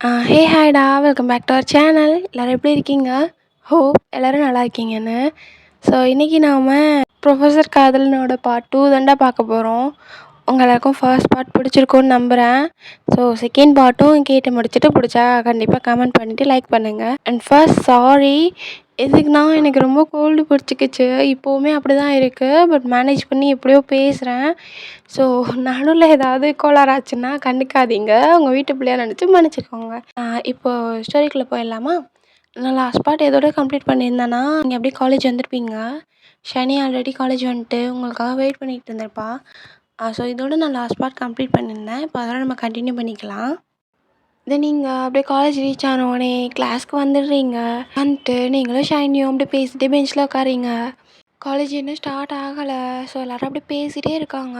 ஹே ஹாய்டா, welcome back to our channel. எல்லோரும் எப்படி இருக்கீங்க? ஹோப் எல்லோரும் நல்லா இருக்கீங்கன்னு. ஸோ இன்றைக்கி நாம் ப்ரொஃபஸர் காதலனோட பார்ட் 2 தாண்டா பார்க்க போகிறோம். உங்கள் எல்லாருக்கும் ஃபர்ஸ்ட் பார்ட் பிடிச்சிருக்குன்னு நம்புகிறேன். ஸோ செகண்ட் பார்ட்டும் கேட்டு முடிச்சுட்டு பிடிச்சா கண்டிப்பாக கமெண்ட் பண்ணிவிட்டு லைக் பண்ணுங்கள். அண்ட் ஃபர்ஸ்ட் சாரி, எதுக்குன்னா எனக்கு ரொம்ப கோல்டு பிடிச்சிக்கிச்சு. இப்போவுமே அப்படி தான் இருக்குது. பட் மேனேஜ் பண்ணி எப்படியோ பேசுகிறேன். ஸோ நடுவில் ஏதாவது கோளாறாச்சுன்னா கண்டுக்காதீங்க. உங்கள் வீட்டு பிள்ளையா நினச்சி மன்னிச்சிக்கோங்க. இப்போது ஸ்டோரிக்குள்ளே போயிடலாமா? நான் லாஸ்ட் பார்ட் எதோட கம்ப்ளீட் பண்ணியிருந்தேன்னா, நீங்கள் அப்படியே காலேஜ் வந்திருப்பீங்க. ஷனி ஆல்ரெடி காலேஜ் வந்துட்டு உங்களுக்காக வெயிட் பண்ணிகிட்டு இருந்திருப்பா. ஸோ இதோட நான் லாஸ்ட் பார்ட் கம்ப்ளீட் பண்ணியிருந்தேன். இப்போ அதோட நம்ம கண்டினியூ பண்ணிக்கலாம். தென் நீங்கள் அப்படியே காலேஜ் ரீச் ஆனோடனே கிளாஸ்க்கு வந்துடுறீங்க. வந்துட்டு நீங்களும் ஷைனியும் அப்படியே பேசிகிட்டே பெஞ்சில் உட்காரீங்க. காலேஜ் இன்னும் ஸ்டார்ட் ஆகலை. ஸோ எல்லோரும் அப்படியே பேசிகிட்டே இருக்காங்க.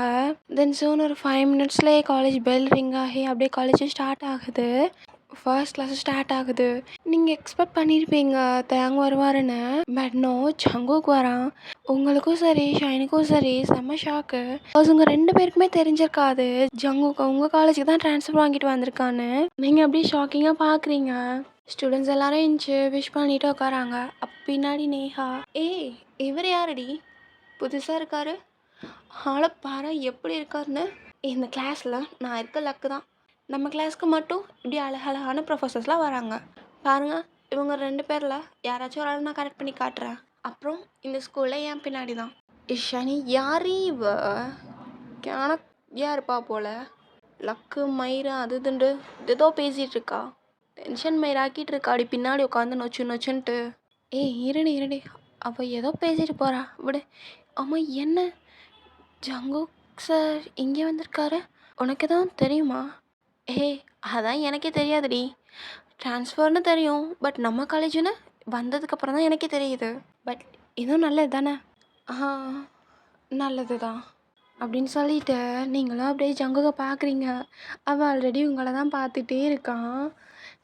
தென் சூன் ஒரு 5 மினிட்ஸ்லேயே காலேஜ் பெல் ரிங் ஆகி அப்படியே காலேஜும் ஸ்டார்ட் ஆகுது. ஃபர்ஸ்ட் கிளாஸும் ஸ்டார்ட் ஆகுது. நீங்கள் எக்ஸ்பெக்ட் பண்ணியிருப்பீங்க தேங் வருவாருன்னு. பட் நோ, ஜங்குக் வரான். உங்களுக்கும் சரி ஷைனுக்கும் சரி செம்ம ஷாக்கு. உங்கள் 2 பேருக்குமே தெரிஞ்சிருக்காது ஜங்குக் உங்கள் காலேஜுக்கு தான் ட்ரான்ஸ்ஃபர் வாங்கிட்டு வந்திருக்கான்னு. நீங்கள் அப்படியே ஷாக்கிங்காக பார்க்குறீங்க. ஸ்டூடெண்ட்ஸ் எல்லாரும் இருந்துச்சு விஷ் பண்ணிட்டு உட்காராங்க. பின்னாடி நேஹா, ஏய் இவர் யாரடி புதுசாக இருக்காரு, ஆளை பாரு எப்படி இருக்காருன்னு. இந்த கிளாஸில் நான் இருக்க லக்கு தான். நம்ம கிளாஸ்க்கு மட்டும் இப்படி அழகழகான ப்ரொஃபஸர்ஸ்லாம் வராங்க பாருங்கள். இவங்க 2 பேரில் யாராச்சும் ஒரு ஆள் நான் கரெக்ட் பண்ணி காட்டுறேன். அப்புறம் இந்த ஸ்கூலில் என் பின்னாடி தான் ஷனி. யார் இவ? இருப்பா போல். லக்கு மயிறு அது இதுண்டு ஏதோ பேசிகிட்டு இருக்கா. டென்ஷன் மயிராக்கிட்டு இருக்கா அப்படி பின்னாடி உட்காந்து நொச்சு நொச்சுன்ட்டு. இருடி அவள் ஏதோ பேசிட்டு போகிறா விடு. ஆமாம், என்ன ஜங்குக் சார் இங்கே வந்திருக்காரு? உனக்கு எதுவும் தெரியுமா? அதான் எனக்கே தெரியாதுடி. ட்ரான்ஸ்ஃபர்னு தெரியும், பட் நம்ம காலேஜுன்னு வந்ததுக்கப்புறம் தான் எனக்கே தெரியுது. பட் இதுவும் நல்லது தானே? நல்லது தான் அப்படின்னு சொல்லிட்டு நீங்களும் அப்படியே ஜங்குகை பார்க்குறீங்க. அவள் ஆல்ரெடி உங்களை தான் பார்த்துட்டே இருக்கான்.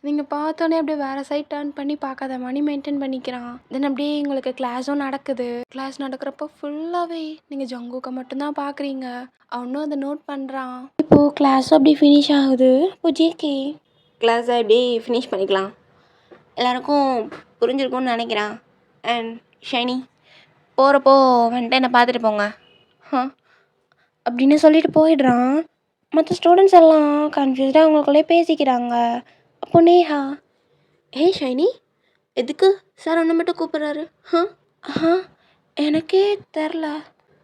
நீங்கள் பார்த்தோன்னே அப்படியே வேறு சைட் டர்ன் பண்ணி பார்க்காத மணி மெயின்டைன் பண்ணிக்கிறான். தென் அப்படியே உங்களுக்கு கிளாஸும் நடக்குது. கிளாஸ் நடக்கிறப்போ ஃபுல்லாகவே நீங்கள் ஜங்குகை மட்டும்தான் பார்க்குறீங்க. அவனும் அதை நோட் பண்ணுறான். இப்போது கிளாஸும் அப்படி ஃபினிஷ் ஆகுது. இப்போ ஜேகே கிளாஸை அப்படியே ஃபினிஷ் பண்ணிக்கலாம். எல்லாருக்கும் புரிஞ்சிருக்கும்னு நினைக்கிறான். அண்ட் ஷைனி போகிறப்போ வந்துட்டு என்னை பார்த்துட்டு போங்க அப்படின்னு சொல்லிட்டு போயிடுறான். மற்ற ஸ்டூடெண்ட்ஸ் எல்லாம் கன்ஃபியூஸ்டாக அவங்களுக்குள்ளே பேசிக்கிறாங்க. அப்போ நேஹா, ஷைனி எதுக்கு சார் ஒன்று மட்டும் கூப்பிட்றாரு? எனக்கே தெரில.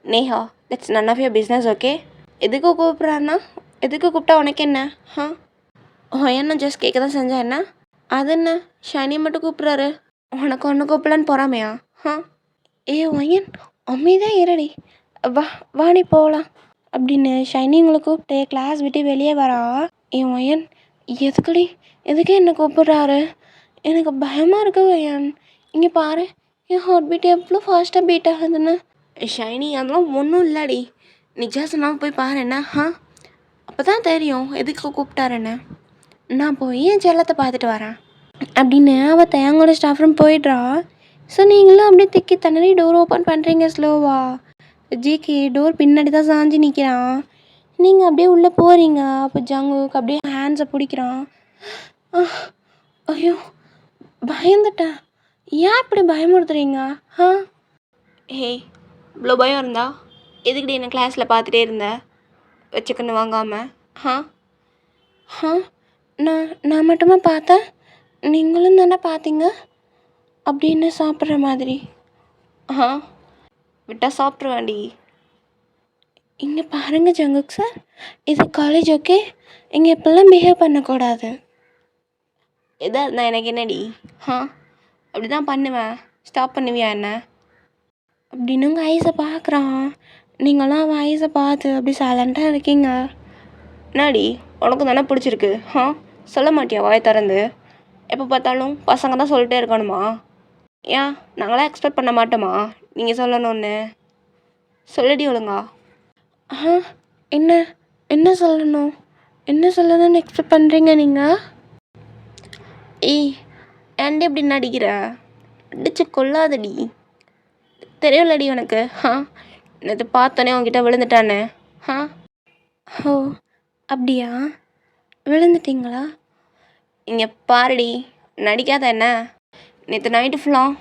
Neha, that's none of your business, okay? எதுக்கு கூப்பிட்றாருன்னா எதுக்கு கூப்பிட்டா உனக்கு என்ன? என்ன ஜஸ்ட் கேட்க தான் செஞ்சா என்ன? அது என்ன ஷைனி மட்டும் கூப்பிட்றாரு, உனக்கு ஒன்று கூப்பிடலான்னு போகிறாமையா? ஒயன் அமைதியாக இருடி, வாணி போகலாம் அப்படின்னு ஷைனி உங்களை கூப்பிட்டு கிளாஸ் விட்டு வெளியே வரா. ஒயன் எதுக்கு என்ன கூப்பிட்றாரு? எனக்கு பயமாக இருக்கு ஒயன். இங்கே பாரு, என் ஹார்ட் பீட் எவ்வளோ ஃபாஸ்ட்டாக பீட் ஆகுதுன்னு. ஷைனி அதெல்லாம் ஒன்றும் இல்லடி, நிஜாசனாக போய் பாரு என்ன. அப்போ தான் தெரியும் எதுக்கு கூப்பிட்டாருன்னு. நான் போய் என் செல்லத்தை பார்த்துட்டு வரேன் அப்படின்னு அவள் தயங்கோட ஸ்டாஃப் ரூம் போயிடுறா. ஸோ நீங்களும் அப்படியே திக்கி தண்ணி டோர் ஓப்பன் பண்ணுறீங்க ஸ்லோவா. ஜிகே டோர் பின்னாடி தான் சாஞ்சி நிற்கிறான். நீங்கள் அப்படியே உள்ளே போகிறீங்க. அப்போ ஜங்குக்கு அப்படியே ஹேண்ட்ஸை பிடிக்கிறான். ஐயோ பயந்துட்டேன். ஏன் இப்படி பயமுறுத்துறீங்க? இவ்வளோ பயம் இருந்தா எதுக்கிட்ட என்ன கிளாஸில் பார்த்துட்டே இருந்த வச்சுக்கன்னு வாங்காமல்? நான் மட்டுமா பார்த்தேன், நீங்களும் தானே பார்த்தீங்க அப்படின்னு சாப்பிட்ற மாதிரி. விட்டா சாப்பிட்ருவேன்டி. இங்கே பாருங்கள் ஜங்குக் சார், இது காலேஜ், ஓகே? இங்கே இப்போல்லாம் பிஹேவ் பண்ணக்கூடாது. எதாக இருந்தால் எனக்கு என்னடி? அப்படி தான் பண்ணுவேன், ஸ்டாப் பண்ணுவியா என்ன அப்படின்னு உங்கள் ஐஸை பார்க்குறான். நீங்களாம் அவன் ஐஸை பார்த்து அப்படி சைலண்ட்டாக இருக்கீங்க. என்னாடி உனக்கு தானே பிடிச்சிருக்கு? சொல்ல மாட்டியா வாயை திறந்து? எப்போ பார்த்தாலும் பசங்க தான் சொல்லிட்டே இருக்கணுமா? ஏன் நாங்களாம் எக்ஸ்பெக்ட் பண்ண மாட்டோமா நீங்கள் சொல்லணும்னு? சொல்லடி ஒழுங்கா. என்ன சொல்லணும்? என்ன சொல்லணும்னு எக்ஸ்பெக்ட் பண்ணுறீங்க நீங்கள்? ஏன்டி இப்படி நடிக்கிற? அடிச்சு கொள்ளாதடி, தெரியலடி உனக்கு. நேற்று பார்த்தோன்னே உங்ககிட்ட விழுந்துட்டானே. அப்படியா? விழுந்துட்டிங்களா? இங்கே பாருடி, நடிக்காத என்ன. நேற்று நைட்டு ஃபுல்லாக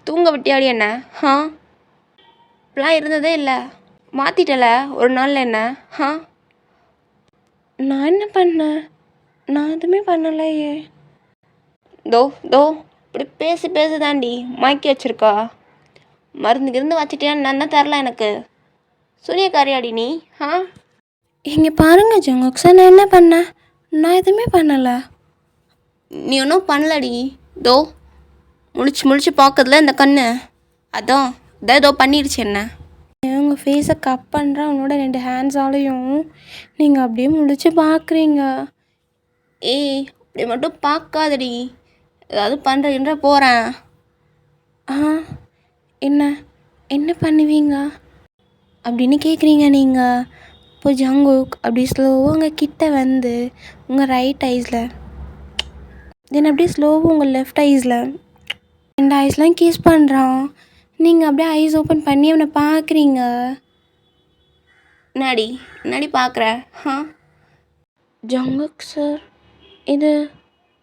தூங்க விட்டியாடி என்ன? இப்படிலாம் இருந்ததே இல்லை. மாற்றிட்டல ஒரு நாளில் என்ன? நான் என்ன பண்ணேன்? நான் எதுவுமே பண்ணலையே. தோ தோ இப்படி பேசி தாண்டி மயக்கி வச்சிருக்கா. மருந்து வச்சிட்டியான்னு நான் தரல எனக்கு. சூரியக்காரியாடி நீ? இங்கே பாருங்க ஜங்குக் சார், நான் என்ன பண்ணேன்? நான் எதுவுமே பண்ணலை. நீ ஒன்றும் பண்ணலடி. தோ முழிச்சு பார்க்கறதுல இந்த கண்ணு அதான் ஏதோ பண்ணிடுச்சு என்ன. உங்கள் ஃபேஸை கப் பண்ணுற அவனோட 2 ஹேண்ட்ஸாலையும் நீங்கள் அப்படியே முழிச்சு பார்க்குறீங்க. ஏய், அப்படி மட்டும் பார்க்காதடி. ஏதாவது பண்ணுறேன்ற போகிறேன். என்ன என்ன பண்ணுவீங்க அப்படின்னு கேட்குறீங்க நீங்கள். இப்போ ஜங்குக் அப்படி ஸ்லோவாக உங்கள் கிட்ட வந்து உங்கள் ரைட் ஐஸில், தென் அப்படியே ஸ்லோவாக உங்கள் லெஃப்ட் ஐஸில் 2 ஐஸ்லாம் கிஸ் பண்ணுறான். நீங்கள் அப்படியே ஐஸ் ஓப்பன் பண்ணி அவனை பார்க்குறீங்க. என்னடி பார்க்குற? ஜங்குக் சார், இது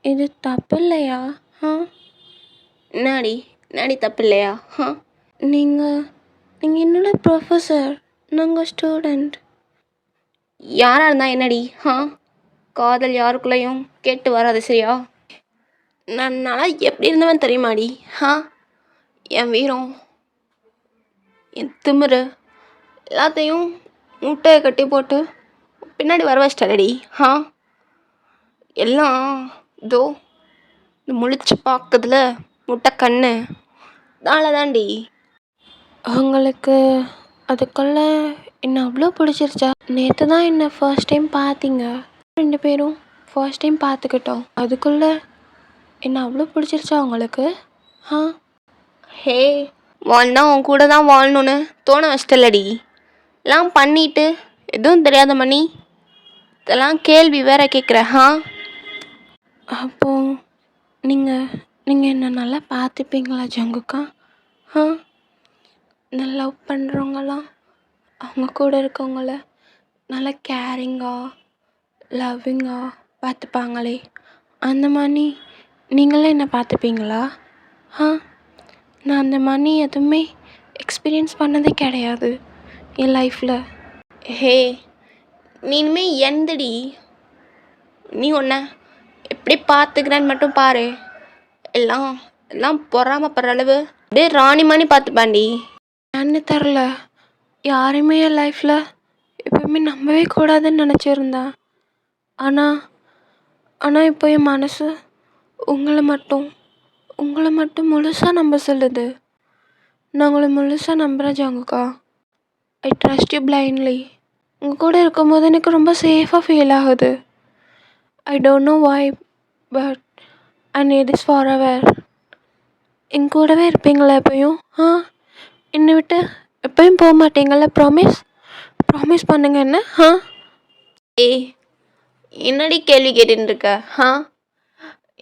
இது தப்பு இல்லையா? என்னடி தப்பு இல்லையா? நீங்கள் என்னோட ப்ரொஃபஸர், நாங்கள் ஸ்டூடெண்ட். யாராக இருந்தால் என்னடி? காதல் யாருக்குள்ளேயும் கேட்டு வராது சரியா? நல்லா எப்படி இருந்தவன் தெரியுமாடி? என் வீரம், என் திமிரு எல்லாத்தையும் முட்டையை கட்டி போட்டு பின்னாடி வர வச்சிட்டடி. எல்லாம் இதோ இந்த முழிச்சு பார்க்கறதுல முட்டை கண்ணு தாண்டி. உங்களுக்கு அதுக்குள்ள என்ன அவ்வளோ பிடிச்சிருச்சா? நேற்று தான் என்ன ஃபர்ஸ்ட் டைம் பார்த்தீங்க. 2 பேரும் ஃபர்ஸ்ட் டைம் பார்த்துக்கிட்டோம். அதுக்குள்ளே என்ன அவ்வளோ பிடிச்சிருச்சா உங்களுக்கு? ஹே, வாழ்னா உன் கூட தான் வாழணுன்னு தோண வச்சிட்டலடி. எல்லாம் பண்ணிட்டு எதுவும் தெரியாத மணி இதெல்லாம் கேள்வி வேற கேட்குற. அப்போ நீங்கள் என்ன நல்லா பார்த்துப்பீங்களா ஜங்குக்கா? நான் லவ் பண்ணுறவங்களாம் அவங்க கூட இருக்கவங்கள நல்லா கேரிங்காக லவ்விங்காக பார்த்துப்பாங்களே, அந்த மாதிரி நீங்களே என்ன பார்த்துப்பீங்களா? நான் அந்த மாதிரி எதுவுமே எக்ஸ்பீரியன்ஸ் பண்ணதே கிடையாது என் லைஃப்பில். ஹே, நீ இனிமேல் எந்தடி? நீ ஒன்றை எப்படி பார்த்துக்கிறேன்னு மட்டும் பாரு. எல்லாம் பொறாமப்படுற அளவு அப்படியே ராணி மாதிரி பார்த்துப்பாண்டி. என்ன தெரில, யாரையுமே என் லைஃப்பில் எப்பவுமே நம்பவே கூடாதுன்னு நினச்சிருந்தேன். ஆனால் இப்போ என் மனசு உங்களை மட்டும் முழுசாக நம்ப சொல்லுது. நான் உங்களை முழுசாக நம்புகிறேன் ஜங்குக்கா. I trust you blindly. உங்கள் கூட இருக்கும்போது எனக்கு ரொம்ப சேஃபாக ஃபீல் ஆகுது. I don't know why, but I need this forever. என் கூடவே இருப்பீங்களா எப்பயும்? என்னை விட்டு எப்பயும் போக மாட்டீங்களா? ப்ராமிஸ் பண்ணுங்க என்ன? ஏய், என்னடி கேள்வி கேட்டுன்னு இருக்க?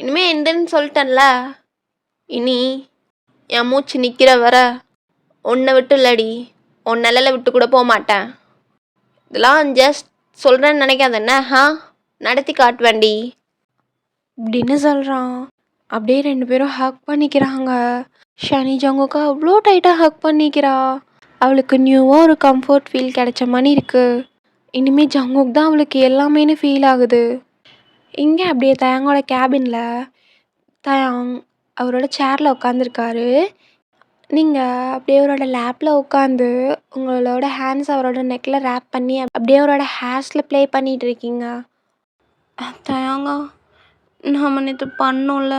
இனிமேல் எந்தன்னு சொல்லிட்டேன்ல. இனி என் மூச்சு நிற்கிற வர உன்னை விட்டு இல்லடி, உன் நிலையில விட்டு கூட போக மாட்டேன். இதெல்லாம் ஜஸ்ட் சொல்கிறேன்னு நினைக்காத என்ன? நடத்தி காட்டுவேண்டி இப்படின்னு சொல்கிறான். அப்படியே 2 பேரும் ஹக் பண்ணிக்கிறாங்க. ஷனி ஜங்குக்கா அவ்வளோ டைட்டாக ஹக் பண்ணிக்கிறா. அவளுக்கு நியூவாக ஒரு கம்ஃபர்ட் ஃபீல் கிடைச்ச மாதிரி இருக்குது. இனிமேல் ஜங்குக் தான் அவளுக்கு எல்லாமேனு ஃபீல் ஆகுது. இங்கே அப்படியே தயாங்கோட கேபினில் தயாங் அவரோட சேரில் உட்காந்துருக்காரு. நீங்கள் அப்படியே அவரோட லேப்பில் உட்காந்து உங்களோட ஹேண்ட்ஸ் அவரோட நெக்கில் ரேப் பண்ணி அப்படியே அவரோட ஹேர்ஸில் ப்ளே பண்ணிகிட்டு இருக்கீங்க. தயாங்கா, நாம் நேற்று பண்ணோம்ல,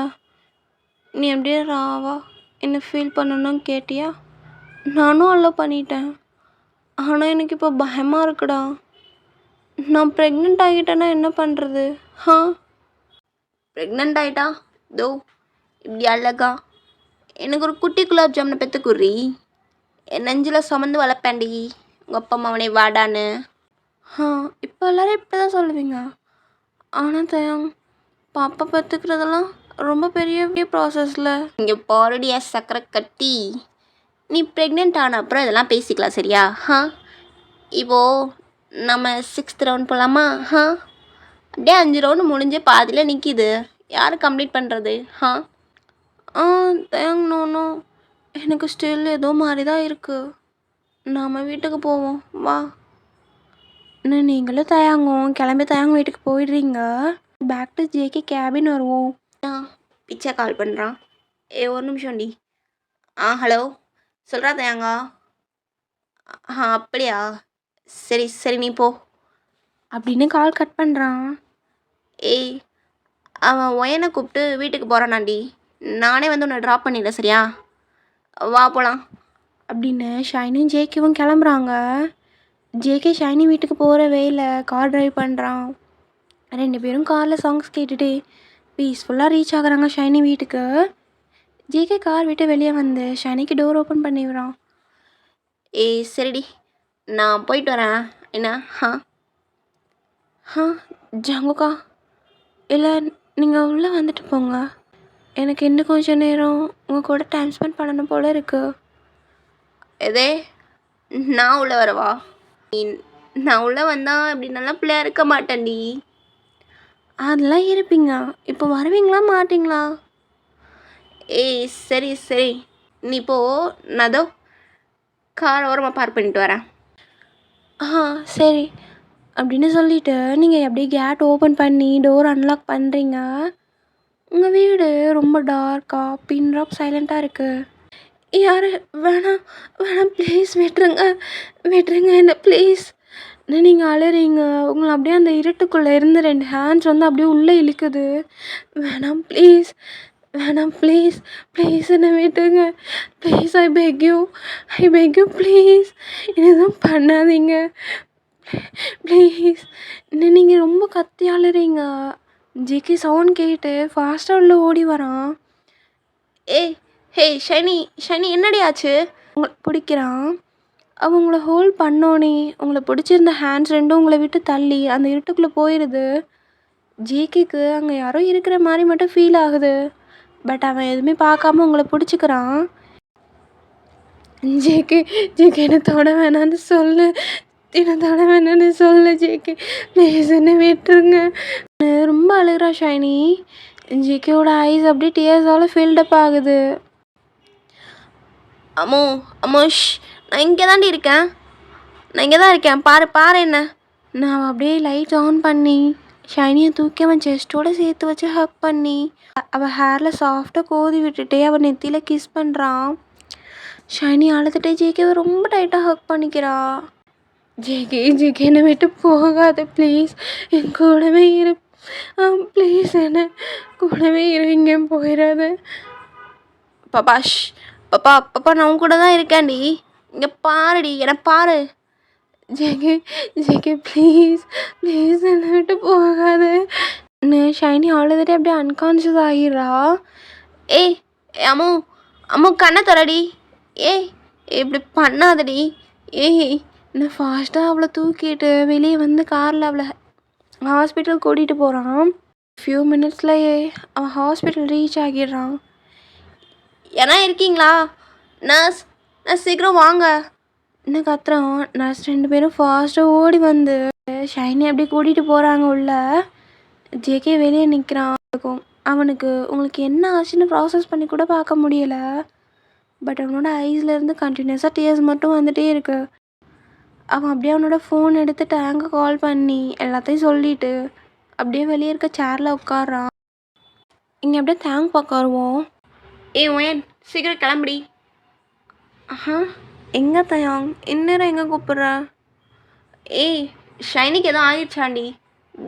நீ அப்படியே ராவா என்ன ஃபீல் பண்ணணும்னு கேட்டியா? நானும் அலோவ் பண்ணிட்டேன். ஆனால் எனக்கு இப்போ பயமாக இருக்குடா. நான் ப்ரெக்னென்ட் ஆகிட்டேன்னா என்ன பண்ணுறது? ப்ரெக்னென்ட் ஆகிட்டா தோ இப்படி அழகா எனக்கு ஒரு குட்டி குலாப் ஜாமுனை பெற்றுக்குறி. என் நெஞ்சில் சுமந்து வளர்ப்பேன்டி உங்கள் அப்பா அம்மா அவனை வாடான்னு. இப்போ எல்லோரும் இப்படி தான் சொல்லுவீங்க. ஆனால் தயாங், பாப்பா பெற்றுக்கிறதெல்லாம் ரொம்ப பெரிய ப்ராசஸில். இங்கே பாரடியா சக்கரை கட்டி. நீ ப்ரெக்னென்ட் ஆன அப்புறம் இதெல்லாம் பேசிக்கலாம் சரியா? இப்போது நம்ம 6th ரவுண்ட் போகலாமா? அப்படியே 5 ரவுண்டு முடிஞ்சு பாதியில் நிற்கிது. யார் கம்ப்ளீட் பண்ணுறது? ஆ ஆ நோ எனக்கு ஸ்டில் ஏதோ மாதிரி தான் இருக்குது. நாம் வீட்டுக்கு போவோம் வா. என்ன நீங்களும் தயாங்கும் கிளம்பி தயாங்க வீட்டுக்கு போயிடுறீங்க. பேக் டு ஜேகே கேபின் வருவோம். பிச்சை கால் பண்ணுறான். ஒரு நிமிஷம்டி. ஹலோ சொல்கிறா தயாங்கா. அப்படியா, சரி சரி நீ போ அப்படின்னு கால் கட் பண்ணுறான். ஏய், அவன் ஒயனை கூப்பிட்டு வீட்டுக்கு போகிறானாண்டி. நானே வந்து உன்னை ட்ராப் பண்ணிடல சரியா? வா போகலாம் அப்படின்னு ஷைனியும் ஜேகேவும் கிளம்புறாங்க. ஜேகே ஷைனி வீட்டுக்கு போகிற வேல கார் டிரைவ் பண்ணுறான். 2 பேரும் காரில் சாங்ஸ் கேட்டுட்டு பீஸ்ஃபுல்லாக ரீச் ஆகுறாங்க ஷைனி வீட்டுக்கு. ஜேகே கார் விட்டு வெளியே வந்து ஷைனிக்கு டோர் ஓப்பன் பண்ணிவிடுறான். ஏய் சரிடி, நான் போயிட்டு வரேன். என்ன? ஜங்குக்கா, இல்லை நீங்கள் உள்ளே வந்துட்டு போங்க. எனக்கு இன்னும் கொஞ்சம் நேரம் உங்கள் கூட டைம் ஸ்பெண்ட் பண்ணணும் போல் இருக்குது. எதே நான் உள்ளே வரவா? நான் உள்ளே வந்தால் இப்படி நல்லா பிள்ளையா இருக்க மாட்டேன்டி. அதெல்லாம் இருப்பீங்க. இப்போ வருவீங்களா மாட்டிங்களா? ஏய் சரி சரி நீ போ, நான் அதோ கார் ஓரமாக பார்க் பண்ணிட்டு வரேன். சரி அப்படின்னு சொல்லிவிட்டு நீங்கள் அப்படியே கேட் ஓப்பன் பண்ணி டோர் அன்லாக் பண்ணுறீங்க. உங்கள் வீடு ரொம்ப டார்க்காக பின் ட்ராப் சைலண்ட்டாக இருக்குது. யார் வேணாம் வேணாம் ப்ளீஸ் விட்டுருங்க என்ன ப்ளீஸ். நீங்கள் அழுறீங்க. உங்களை அப்படியே அந்த இருட்டுக்குள்ளே இருந்து 2 ஹேண்ட்ஸ் வந்து அப்படியே உள்ளே இழுக்குது. வேணாம் ப்ளீஸ் என்னை விட்டுருங்க please. I peg you please எதுவும் பண்ணாதீங்க ப்ளீஸ். இன்னும் நீங்கள் ரொம்ப கத்தி அழுறீங்க. ஜிக்கி சவுண்ட் கேட்டு ஃபாஸ்ட்டாக உள்ளே ஓடி வரான். ஹே ஷைனி என்னடி ஆச்சு? உங்களை பிடிக்கிறான். அவன் உங்களை ஹோல்ட் பண்ணோன்னே உங்களை பிடிச்சிருந்த ஹேண்ட்ஸ் 2 உங்களை விட்டு தள்ளி அந்த இருட்டுக்குள்ளே போயிடுது. ஜேகேக்கு அங்கே யாரோ இருக்கிற மாதிரி மட்டும் ஃபீல் ஆகுது. பட் அவன் எதுவுமே பார்க்காம உங்களை பிடிச்சிக்கிறான். ஜேகே என்னை தொட வேணான்னு சொல்லு ஜேகே ப்ளீஸ் என்னை விட்டுருங்க. ரொம்ப அழுகிறா ஷைனி. ஜேகேவோட ஐஸ் அப்படியே டியர்ஸால் ஃபில்டப் ஆகுது. அமோஷ் நான் இங்கே தாண்டி இருக்கேன். பாரு என்ன. நான் அப்படியே லைட் ஆன் பண்ணி ஷைனியை தூக்கி அவன் செஸ்ட்டோடு சேர்த்து வச்சு ஹக் பண்ணி அவள் ஹேரில் சாஃப்டாக கோதி விட்டுட்டே அவன் நெத்தியில் கிஸ் பண்ணுறான். ஷைனி அழுதுகிட்டே ஜேகேவை ரொம்ப டைட்டாக ஹக் பண்ணிக்கிறா. ஜேகே என்னை விட்டு போகாது ப்ளீஸ். என் கூடவே இரு ப்ளீஸ். என்ன கூடவே இரு, எங்கேயும் போயிடாது. பாப்பா நான் உன் கூட தான் இருக்கேன்டி. இங்கே பாருடி, என்னை பாரு. ஜேகே ப்ளீஸ் என்னை விட்டு போகாது. ஷைனி அழுதுட்டு அப்படியே அன்கான்ஷியஸ் ஆகிடுறா. ஏய் அம்மோ கண்ணை தரடி. இப்படி பண்ணாதடி. நான் ஃபாஸ்ட்டாக அவளை தூக்கிட்டு வெளியே வந்து காரில் அவளை ஹாஸ்பிட்டல் கூட்டிகிட்டு போகிறான். ஃபியூ மினிட்ஸ்லையே அவன் ஹாஸ்பிட்டல் ரீச் ஆகிடுறான். ஏன்னா இருக்கீங்களா நர்ஸ்? சீக்கிரம் வாங்க. இன்னும் கத்துறான். நர்ஸ் 2 பேரும் ஃபாஸ்ட்டாக ஓடி வந்து ஷைனி அப்படியே கூட்டிகிட்டு போகிறாங்க உள்ள. ஜேகே வெளியே நிற்கிறான். அவனுக்கு உங்களுக்கு என்ன ஆச்சுன்னு ப்ராசஸ் பண்ணி கூட பார்க்க முடியலை. பட் அவனோட ஐஸ்லேருந்து கண்டினியூஸாக டியர்ஸ் மட்டும் வந்துகிட்டே இருக்கு. அவன் அப்படியே அவனோட ஃபோன் எடுத்து டேங்கை கால் பண்ணி எல்லாத்தையும் சொல்லிவிட்டு அப்படியே வெளியே இருக்க சேரில் உட்காடுறான். இங்கே அப்படியே டேங்க் பார்க்க வருவோம். ஒயன் சீக்கிரம் கிளம்புடி. எங்கே தயாங் இந்நேரம் எங்கே கூப்பிட்ற? ஷைனிக்கு எதுவும் ஆயிடுச்சாண்டி.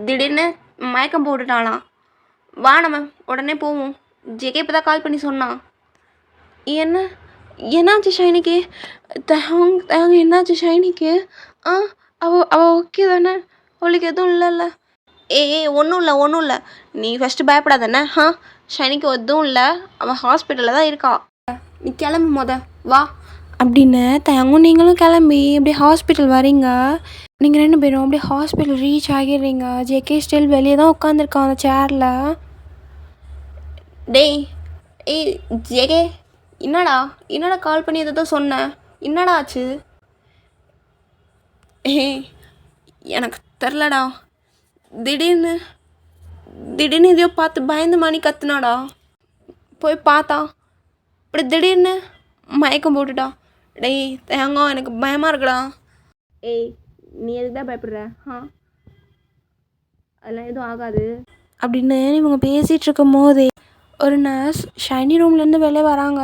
திடீர்னு மயக்கம் போட்டுட்டாலாம். வா நம்ம உடனே போவோம். ஜேகே இப்போ தான் கால் பண்ணி சொன்னான். என்னாச்சு ஷைனிக்கு? தயாங் என்னாச்சு ஷைனிக்கு? அவள் ஓகே தானே? அவளுக்கு எதுவும் இல்லைல்ல? ஒன்றும் இல்லை. நீ ஃபஸ்ட்டு பயப்படாதானே? ஷைனிக்கு எதுவும் இல்லை. அவள் ஹாஸ்பிட்டலில் தான் இருக்கா. நீ கிளம்பு வா அப்படின்னு தயாங்கும் நீங்களும் கிளம்பி அப்படியே ஹாஸ்பிட்டல் வரீங்க. நீங்கள் 2 பேரும் அப்படியே ஹாஸ்பிட்டல் ரீச் ஆகிடுறீங்க. ஜேகே ஸ்டில் வெளியே தான் உட்காந்துருக்கான் அந்த சேரில். ஜேகே என்னடா கால் பண்ணி எதோ சொன்னேன். என்னடா ஆச்சு? எனக்கு தெரிலடா. திடீர்னு திடீர்னு எதையோ பார்த்து பயந்து மணி கத்துனாடா. போய் பார்த்தா இப்படி திடீர்னு மயக்கம் போட்டுட்டா. டேய் தேங்காய் எனக்கு பயமாக இருக்குடா. ஏய் நீ எதுக்கு தான் பயப்படுற? அதெல்லாம் எதுவும் ஆகாது அப்படின்னு இவங்க பேசிகிட்டு இருக்கும் போதே ஒரு நர்ஸ் ஷைனி ரூம்லேருந்து வெளியே வராங்க.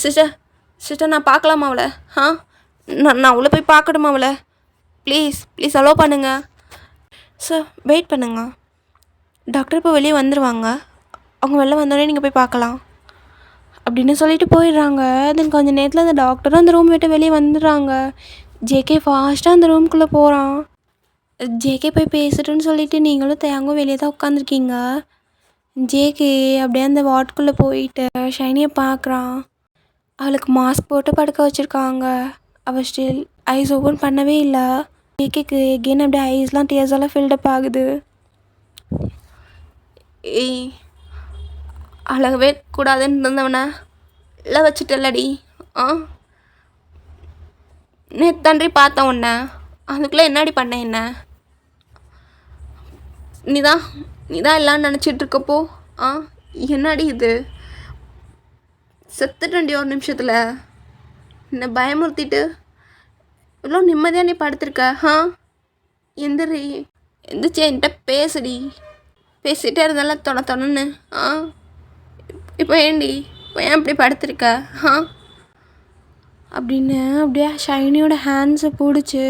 சிஸ்டர் சிஸ்டர் நான் பார்க்கலாமா அவளை? நான் உள்ளே போய் பார்க்கணுமா அவளை? ப்ளீஸ் ப்ளீஸ் அலோவ் பண்ணுங்க சார். வெயிட் பண்ணுங்க, டாக்டர் இப்போ வெளியே வந்துடுவாங்க. அவங்க வெளில வந்தோடனே நீங்கள் போய் பார்க்கலாம் அப்படின்னு சொல்லிட்டு போயிடுறாங்க. தென் கொஞ்சம் நேரத்தில் அந்த டாக்டரும் அந்த ரூம் விட்டு வெளியே வந்துடுறாங்க. ஜேகே ஃபாஸ்ட்டாக அந்த ரூம்குள்ளே போகிறான். ஜேகே போய் பேசிட்டுன்னு சொல்லிட்டு நீங்களும் தேங்கும் வெளியே தான் உட்காந்துருக்கீங்க. ஜேகே அப்படியே அந்த வார்டுக்குள்ளே போயிட்டு ஷைனியை பார்க்குறான். அவளுக்கு மாஸ்க் போட்டு படுக்க வச்சுருக்காங்க. அவள் ஸ்டில் ஐஸ் ஓப்பன் பண்ணவே இல்லை. ஜேகேக்கு எகெயின் அப்படியே ஐஸ்லாம் டியர்ஸெல்லாம் ஃபில்டப் ஆகுது. ஏய் அழகவே கூடாதுன்னு இருந்தவனை இல்லை வச்சுட்டல்லடி. நேற்று தன்றி பார்த்தேன் உன்னை, அதுக்குள்ளே என்னடி பண்ண? என்ன நீதான் எல்லாம் நினச்சிட்ருக்கப்போ என்னடி இது? செத்துட்டண்டி ஒரு நிமிஷத்தில். என்னை பயமுறுத்திட்டு இவ்வளோ நிம்மதியாக நீ படுத்திருக்க. எந்திரிச்சு என்கிட்ட பேசுடி. பேசிகிட்டே இருந்தாலும் தொணன்னு. இப்போ ஏண்டி இப்போ ஏன் இப்படி படுத்திருக்க? அப்படின்னு அப்படியே ஷைனியோட ஹேண்ட்ஸை பிடிச்சி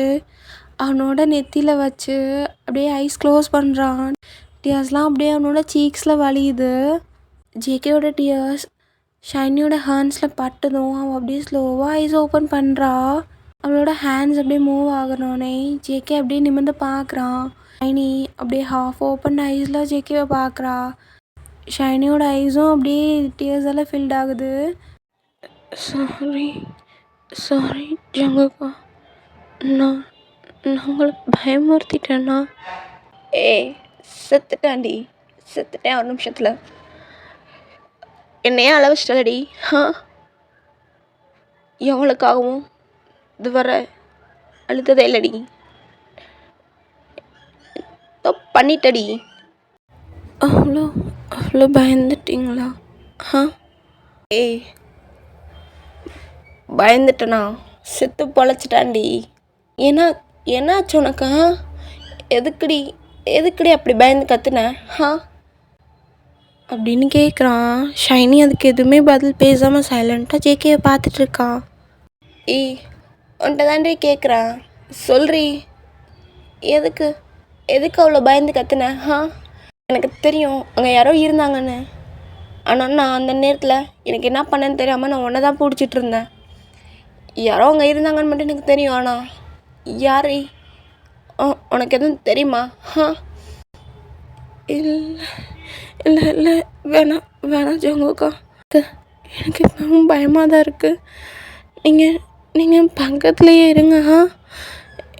அவனோட நெத்தியில் வச்சு அப்படியே ஐஸ் க்ளோஸ் பண்ணுறான். டியர்ஸ்லாம் அப்படியே அவனோட சீக்ஸில் வலியுது. ஜேகேயோட டியர்ஸ் ஷைனியோட ஹேண்ட்ஸில் பட்டதும் அவன் அப்படியே ஸ்லோவாக ஐஸ் ஓப்பன் பண்ணுறா. அவளோட ஹேண்ட்ஸ் அப்படியே மூவ் ஆகணுன்னே ஜேகே அப்படியே நிமிர்ந்து பார்க்குறான். ஷைனி அப்படியே ஹாஃப் ஓப்பன் ஐஸில் ஜேகேவை பார்க்குறா. ஷைனியோட ஐஸும் அப்படியே டியர்ஸ் எல்லாம் ஃபில்ட் ஆகுது. சாரி ஜங்குக்கா, நான் உங்களை பயமுறுத்திட்டேன்னா? செத்துட்டேன் ஒரு நிமிஷத்தில். என்னையே அளவச்சிட்டலடி. எவளுக்காகவும் இதுவரை அழுத்ததே இல்லடி. பண்ணிட்டடி. அவ்வளோ பயந்துட்டீங்களா? பயந்துட்டனா? செத்து பொழைச்சிட்டாண்டி. என்னாச்சு உனக்கு? எதுக்குடி அப்படி பயந்து கத்துன? அப்படின்னு கேட்குறான். ஷைனி அதுக்கு எதுவுமே பதில் பேசாமல் சைலண்ட்டாக ஜேகேவை பார்த்துட்ருக்கான். உன்ட்ட தாண்டி கேட்குறான், சொல்றி எதுக்கு அவ்வளோ பயந்து கத்துன? எனக்கு தெரியும் அங்கே யாரோ இருந்தாங்கன்னு. ஆனால் நான் அந்த நேரத்தில் எனக்கு என்ன பண்ணேன்னு தெரியாமல் நான் உன்னை தான் பிடிச்சிட்டு இருந்தேன். யாரோ அங்கே இருந்தாங்கன்னு மட்டும் எனக்கு தெரியும். ஆனால் யார் உனக்கு எதுவும் தெரியுமா? இல்லை வேணாம் ஜங்குக்கா, எனக்கு இப்பவும் பயமாக தான் இருக்குது. நீங்கள் பக்கத்துலேயே இருங்க.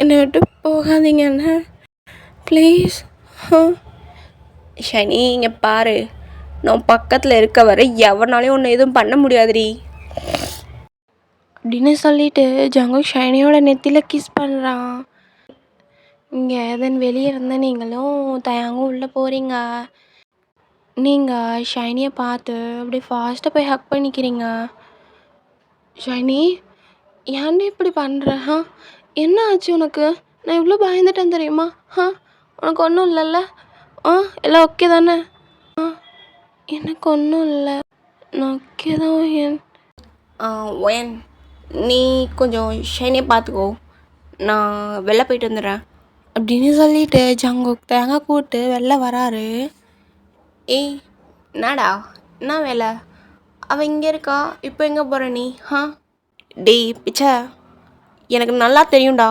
என்னை விட்டு போகாதீங்கண்ணே ப்ளீஸ். ஷைனி இங்கே பாரு, நான் பக்கத்தில் இருக்க வரை எவனாலையும் ஒன்று எதுவும் பண்ண முடியாதுடி அப்படின்னு சொல்லிட்டு ஜங்குக் ஷைனியோட நெத்தியில் கிஸ் பண்ணுறான். இங்கே தென் வெளியே இருந்த நீங்களும் தயாங்கும் உள்ளே போகிறீங்க. நீங்கள் ஷைனியை பார்த்து அப்படியே ஃபாஸ்ட்டாக போய் ஹக் பண்ணிக்கிறீங்க. ஷைனி ஏன்டி இப்படி பண்ணுற? என்ன ஆச்சு உனக்கு? நான் இவ்வளோ பயந்துட்டேன் தெரியுமா? உனக்கு ஒன்றும் இல்லைல்ல? எல்லாம் ஓகே தானே? எனக்கு ஒன்றும் இல்லை, நான் ஓகே தான். ஒயன் நீ கொஞ்சம் ஷைனியை பார்த்துக்கோ, நான் வெளில போயிட்டு வந்துடுறேன் அப்படின்னு சொல்லிட்டு ஜங்குக் தேங்காய் கூட்டு வெளில வராரு. என்னடா என்ன வேலை? அவள் இங்கே இருக்கா, இப்போ எங்கே போகிற நீ? டேய் பிச்சை, எனக்கு நல்லா தெரியும்டா,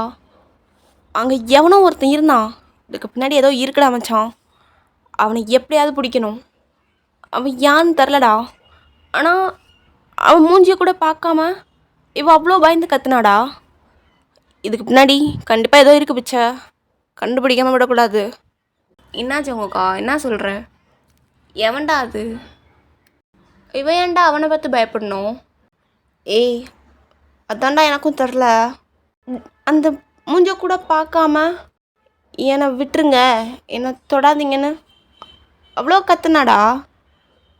அங்கே எவனோ ஒருத்தன் இருந்தான். இதுக்கு பின்னாடி ஏதோ இருக்குடா மச்சான். அவனை எப்படியாவது பிடிக்கணும். அவன் யான்னு தெரிலடா, ஆனால் அவன் மூஞ்சியை கூட பார்க்காம இவன் அவ்வளோ பயந்து கத்துனாடா. இதுக்கு பின்னாடி கண்டிப்பாக ஏதோ இருக்குது பிச்சை, கண்டுபிடிக்காமல் விடக்கூடாது. என்னாச்சு உங்கக்கா, என்ன சொல்கிற? எவன்டா அது? இவன் ஏன்டா அவனை பார்த்து பயப்படணும்? அதான்டா எனக்கும் தெரில. அந்த மூஞ்ச கூட பார்க்காம என்னை விட்டுருங்க, என்னை தொடாதீங்கன்னு அவ்வளோ கத்துனாடா.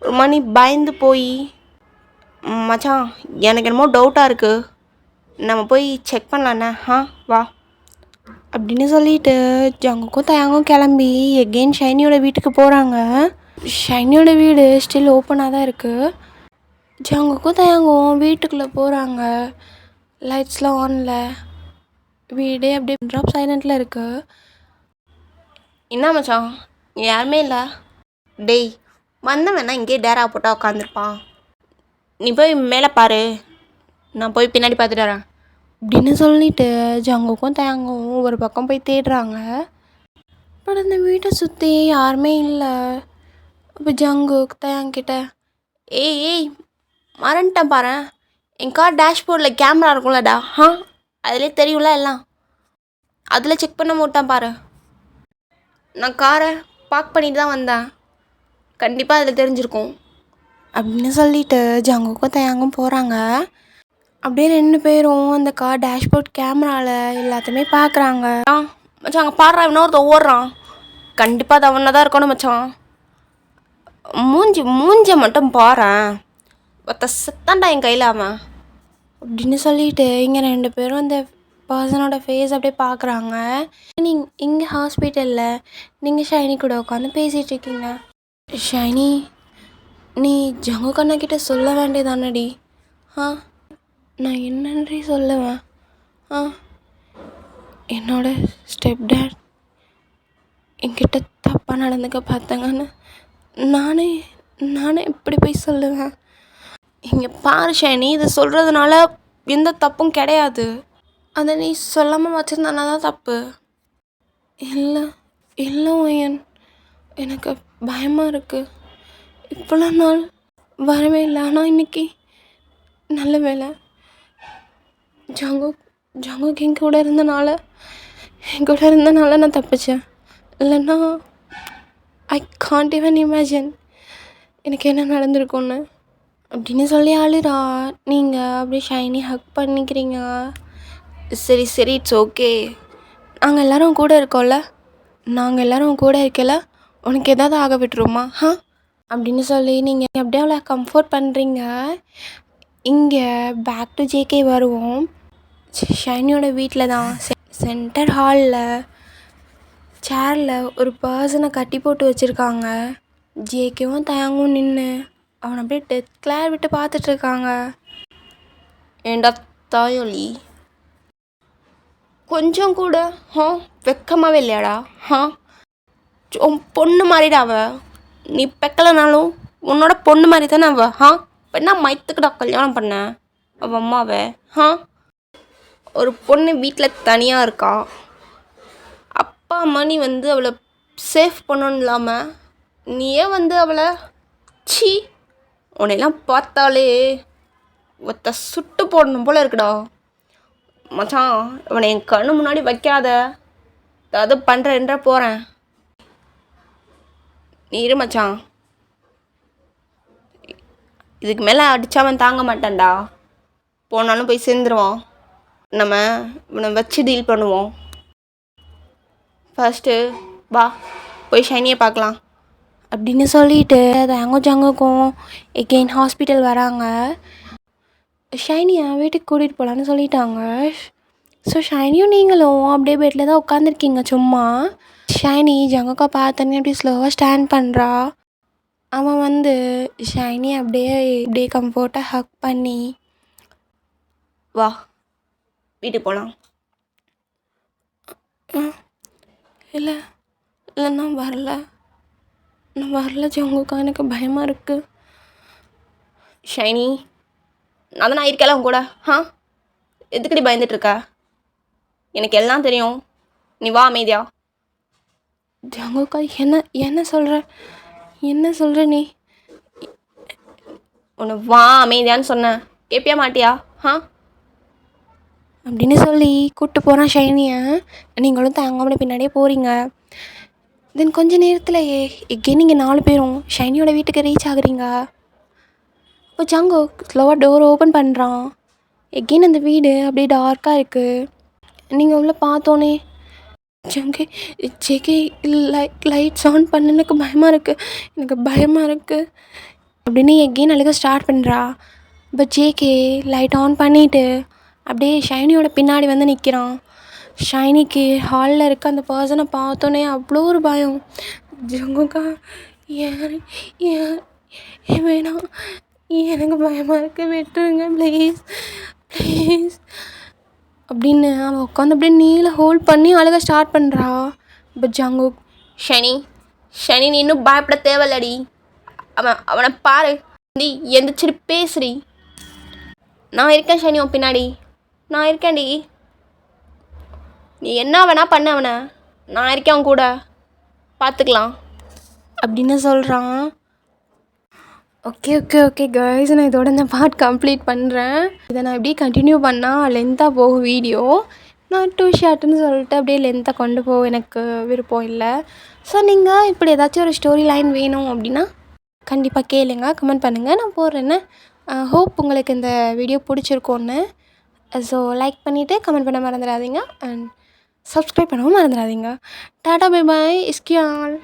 ஒரு மணி பயந்து போய், மச்சான் எனக்கு என்னமோ டவுட்டாக இருக்குது, நம்ம போய் செக் பண்ணலாண்ணே, வா அப்படின்னு சொல்லிட்டு ஜங்குக்கும் தயாங்கும் கிளம்பி எகெயின் ஷைனியோட வீட்டுக்கு போகிறாங்க. ஷைனியோட வீடு ஸ்டில் ஓப்பனாக தான் இருக்குது. ஜங்குக்கும் தயாங்கும் வீட்டுக்குள்ளே போகிறாங்க. லைட்ஸ்லாம் ஆனில், வீடே அப்படியே ட்ராப் சைலண்ட்டில் இருக்குது. என்ன மச்சான் யாருமே இல்லை? டேய் வந்தவனா இங்கேயே டேரா போட்டால் உட்காந்துருப்பான். நீ போய் மேலே பாரு, நான் போய் பின்னாடி பார்த்துட்டு வரேன் அப்படின்னு சொல்லிட்டு ஜங்குக்கும் தயாங்கும் ஒரு பக்கம் போய் தேடுறாங்க. பட் அந்த வீட்டை சுற்றி யாருமே இல்லை. அப்போ ஜங்கு தயாங்கிட்ட, ஏய் மறந்துட்டேன் பாரு, என் கார் டேஷ்போர்டில் கேமரா இருக்கும்லடா, அதிலே தெரியும்ல எல்லாம், அதில் செக் பண்ண மாட்டான் பாரு. நான் காரை பார்க் பண்ணிட்டு தான் வந்தேன், கண்டிப்பாக அதில் தெரிஞ்சிருக்கும் அப்படின்னு சொல்லிட்டு ஜங்குக்கும் தயாங்கும் போகிறாங்க. அப்படியே 2 பேரும் அந்த கார் டேஷ்போர்ட் கேமராவில் எல்லாத்தையுமே பார்க்குறாங்க. மச்சான் அங்கே பாடுறா, இன்னொருத்த ஓடுறான், கண்டிப்பாக அது அவனை தான் இருக்கணும் மச்சான். மூஞ்சை மட்டும் பாறேன், ஒருத்த செத்தான்டா என் கையில் அவன் அப்படின்னு சொல்லிட்டு இங்கே 2 பேரும் அந்த பர்சனோட ஃபேஸ் அப்படியே பார்க்குறாங்க. இங்கே ஹாஸ்பிட்டலில் நீங்கள் ஷைனி கூட உட்காந்து பேசிகிட்டு இருக்கீங்க. ஷைனி, நீ ஜங்கு கண்ணக்கிட்ட சொல்ல வேண்டியதானடி? நான் என்னன்றி சொல்லுவேன்? என்னோட ஸ்டெப் டேட் என்கிட்ட தப்பாக நடந்துக்க பார்த்தாங்கன்னு நானே எப்படி போய் சொல்லுவேன்? இங்கே பாரு ஷைனி, இதை சொல்கிறதுனால எந்த தப்பும் கிடையாது, அதை நீ சொல்லாமல் வச்சுருந்தானா தான் தப்பு. இல்லை ஒயன், எனக்கு பயமாக இருக்குது. இப்போலாம் நாள் வரவே இல்லை. ஆனால் இன்றைக்கி நல்ல வேலை ஜங்குக்கு என் கூட இருந்தனால நான் தப்பிச்சேன். இல்லைன்னா ஐ காண்ட் ஈவன் இமேஜின் எனக்கு என்ன நடந்திருக்கும்னு அப்படின்னு சொல்லி அழுறா. நீங்கள் அப்படியே ஷைனி ஹக் பண்ணிக்கிறீங்க. சரி இட்ஸ் ஓகே, நாங்கள் எல்லோரும் கூட இருக்கோம்ல, நாங்கள் எல்லோரும் கூட இருக்கல, உனக்கு எதாவது ஆக விட்டுருமா அப்படின்னு சொல்லி நீங்கள் அப்படியே அவ்வளோ கம்ஃபர்ட் பண்ணுறீங்க. இங்கே பேக் டு ஜேகே வருவோம். ஷைனியோட வீட்டில் தான் சென்டர் ஹாலில் சேரில் ஒரு பர்சனை கட்டி போட்டு வச்சுருக்காங்க. ஜேகேவும் தயாங்கும் நின்று அவனை அப்படியே டெத் கிளேர் விட்டு பார்த்துட்ருக்காங்க. ஏண்டா தாயோலி, கொஞ்சம் கூட வெக்கமாகவே இல்லையாடா? பொண்ணு மாதிரிடா அவ, நீ பெக்கலைனாலும் உன்னோட பொண்ணு மாதிரி தானே அவ. இப்போ என்ன மயத்துக்குடா கல்யாணம் பண்ண அவள் அம்மாவை? ஒரு பொண்ணு வீட்டில் தனியாக இருக்கா, அப்பா அம்மா நீ வந்து அவளை சேஃப் பண்ணணும் இல்லாமல் நீயே வந்து அவளை உன்னையெல்லாம் பார்த்தாலே ஒருத்த சுட்டு போடணும் போல் இருக்குடா மச்சான். அவனை என் கண்ணு முன்னாடி வைக்காத, ஏதாவது பண்ணுறேன்ற போகிறேன். நீ இரு மச்சான், இதுக்கு மேலே அடித்தாவன் தாங்க மாட்டான்டா, போனாலும் போய் சேர்ந்துருவான். நம்ம இவனை வச்சு டீல் பண்ணுவோம். ஃபர்ஸ்ட்டு வா போய் ஷைனியை பார்க்கலாம் அப்படின்னு சொல்லிட்டு தயாங்கும் ஜங்குக்கும் எகெயின் ஹாஸ்பிட்டல் வராங்க. ஷைனியை வீட்டுக்கு கூட்டிகிட்டு போகலான்னு சொல்லிட்டாங்க. ஸோ ஷைனியும் நீங்களும் அப்படியே பெட்டில் தான் உட்காந்துருக்கீங்க சும்மா. ஷைனி ஜங்குக்கா பார்த்தோன்னே அப்படியே ஸ்லோவாக ஸ்டாண்ட் பண்ணுறா. அவன் வந்து ஷைனி அப்படியே கம்ஃபர்ட்டாக ஹக் பண்ணி, வா வீட்டுக்கு போகலாம். இல்லை நான் வரல ஜங்குக்கா, எனக்கு பயமாக இருக்குது. ஷைனி, நான் தான் இருக்கல உன் கூட. எதுக்கடி பயந்துட்டுருக்க? எனக்கு எல்லாம் தெரியும், நீ வா அமைதியா. ஜங்குக்கா, என்ன சொல்கிற நீ? உன்னை வா அமைதியான்னு சொன்னேன், கேட்பியா மாட்டியா? அப்படின்னு சொல்லி கூப்பிட்டு போகிறான் ஷைனியை. நீங்களும் தயாங்காம பின்னாடியே போகிறீங்க. தென் கொஞ்சம் நேரத்துலையே எகெயின் நீங்கள் 4 பேரும் ஷைனியோட வீட்டுக்கு ரீச் ஆகுறீங்க. இப்போ ஜங்கு ஸ்லோவாக டோர் ஓப்பன் பண்ணுறான். எகெயின் அந்த வீடு அப்படியே டார்க்காக இருக்குது. நீங்கள் உள்ளே பார்த்தோன்னே ஜங்கே ஜேகே லைட்ஸ் ஆன் பண்ணு, எனக்கு பயமாக இருக்குது அப்படின்னு எகெயின் அழுக ஸ்டார்ட் பண்ணுறா. பட் ஜேகே லைட் ஆன் பண்ணிவிட்டு அப்படியே ஷைனியோட பின்னாடி வந்து நிற்கிறான். ஷைனிக்கு ஹாலில் இருக்க அந்த பர்சனை பார்த்தோன்னே அவ்வளோ ஒரு பயம். ஜங்குக்கா ஏன் ஏன் ஏன் வேணாம், எனக்கு பயமாக இருக்குது, விட்டுருங்க ப்ளீஸ் ப்ளீஸ் அப்படின்னு அவள் உட்காந்து அப்படியே நீல ஹோல்ட் பண்ணி அழுக ஸ்டார்ட் பண்ணுறா. பட் ஜங்குக், ஷனி ஷனி நீ இன்னும் பயப்பட தேவையில்லடி. அவனை பாரு, நீ எந்திரிச்சிட்டு பேசுடி. நான் இருக்கேன் ஷனி, உன் பின்னாடி நான் இருக்கேன்டி. நீ என்ன வேணா பண்ண, அவனை நான் இருக்கேன் அவன் கூட, பார்த்துக்கலாம் அப்படின்னு சொல்கிறான். ஓகே ஓகே ஓகே கைஸ், நான் இதோட இந்த பார்ட் கம்ப்ளீட் பண்ணுறேன். இதை நான் அப்படியே கண்டினியூ பண்ணால் லென்த்தாக போகும் வீடியோ. நான் டூ ஷார்ட்டுன்னு சொல்லிட்டு அப்படியே லென்த்தாக கொண்டு போக எனக்கு விருப்பம் இல்லை. ஸோ நீங்கள் இப்படி ஏதாச்சும் ஒரு ஸ்டோரி லைன் வேணும் அப்படின்னா கண்டிப்பாக கேளுங்க, கமெண்ட் பண்ணுங்கள், நான் போடுறேன்னு. ஹோப் உங்களுக்கு இந்த வீடியோ பிடிச்சிருக்கோன்னு. ஸோ லைக் பண்ணிவிட்டு கமெண்ட் பண்ண மறந்துடாதீங்க அண்ட் சப்ஸ்கிரைப் பண்ணவும் மறந்துடாதீங்க. Tata bye bye, இஸ்கியால்.